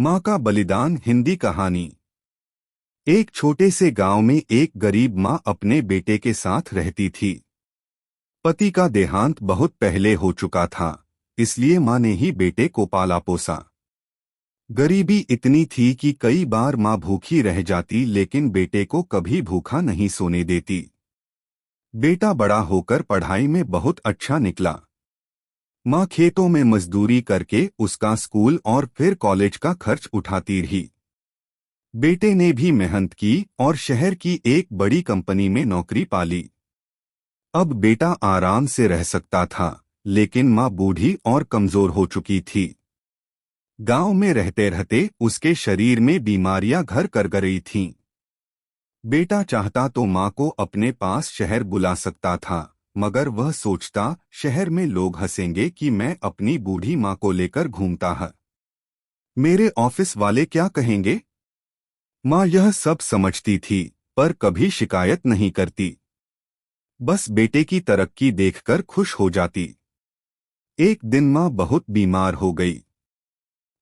माँ का बलिदान हिंदी कहानी। एक छोटे से गांव में एक गरीब माँ अपने बेटे के साथ रहती थी। पति का देहांत बहुत पहले हो चुका था, इसलिए माँ ने ही बेटे को पाला पोसा। गरीबी इतनी थी कि कई बार माँ भूखी रह जाती, लेकिन बेटे को कभी भूखा नहीं सोने देती। बेटा बड़ा होकर पढ़ाई में बहुत अच्छा निकला। माँ खेतों में मजदूरी करके उसका स्कूल और फिर कॉलेज का खर्च उठाती रही। बेटे ने भी मेहनत की और शहर की एक बड़ी कंपनी में नौकरी पाली। अब बेटा आराम से रह सकता था, लेकिन माँ बूढ़ी और कमजोर हो चुकी थी। गांव में रहते रहते उसके शरीर में बीमारियां घर कर गई थीं। बेटा चाहता तो माँ को अपने पास शहर बुला सकता था, मगर वह सोचता शहर में लोग हंसेंगे कि मैं अपनी बूढ़ी माँ को लेकर घूमता है। मेरे ऑफिस वाले क्या कहेंगे। माँ यह सब समझती थी, पर कभी शिकायत नहीं करती। बस बेटे की तरक्की देखकर खुश हो जाती। एक दिन माँ बहुत बीमार हो गई।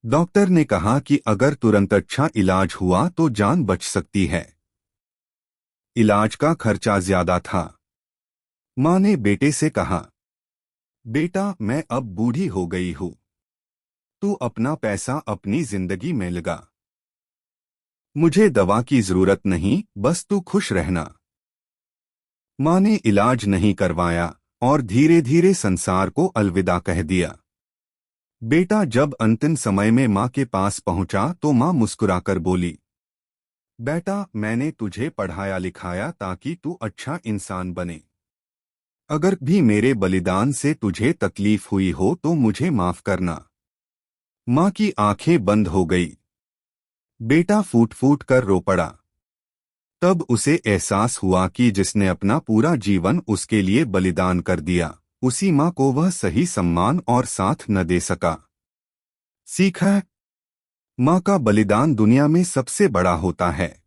डॉक्टर ने कहा कि अगर तुरंत अच्छा इलाज हुआ तो जान बच सकती है। इलाज का खर्चा ज्यादा था। माँ ने बेटे से कहा, बेटा मैं अब बूढ़ी हो गई हूँ, तू अपना पैसा अपनी जिंदगी में लगा। मुझे दवा की जरूरत नहीं, बस तू खुश रहना। माँ ने इलाज नहीं करवाया और धीरे धीरे संसार को अलविदा कह दिया। बेटा जब अंतिम समय में माँ के पास पहुंचा तो माँ मुस्कुराकर बोली, बेटा मैंने तुझे पढ़ाया लिखाया ताकि तू अच्छा इंसान बने। अगर भी मेरे बलिदान से तुझे तकलीफ हुई हो तो मुझे माफ करना। माँ की आंखें बंद हो गई। बेटा फूट फूट कर रो पड़ा। तब उसे एहसास हुआ कि जिसने अपना पूरा जीवन उसके लिए बलिदान कर दिया, उसी माँ को वह सही सम्मान और साथ न दे सका। सीखा, माँ का बलिदान दुनिया में सबसे बड़ा होता है।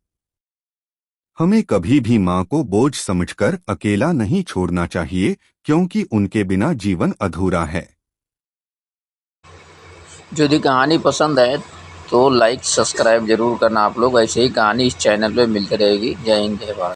हमें कभी भी माँ को बोझ समझकर अकेला नहीं छोड़ना चाहिए, क्योंकि उनके बिना जीवन अधूरा है। जो यदि कहानी पसंद है तो लाइक सब्सक्राइब जरूर करना आप लोग। ऐसे ही कहानी इस चैनल पे मिलती रहेगी। जय हिंद, जय भारत।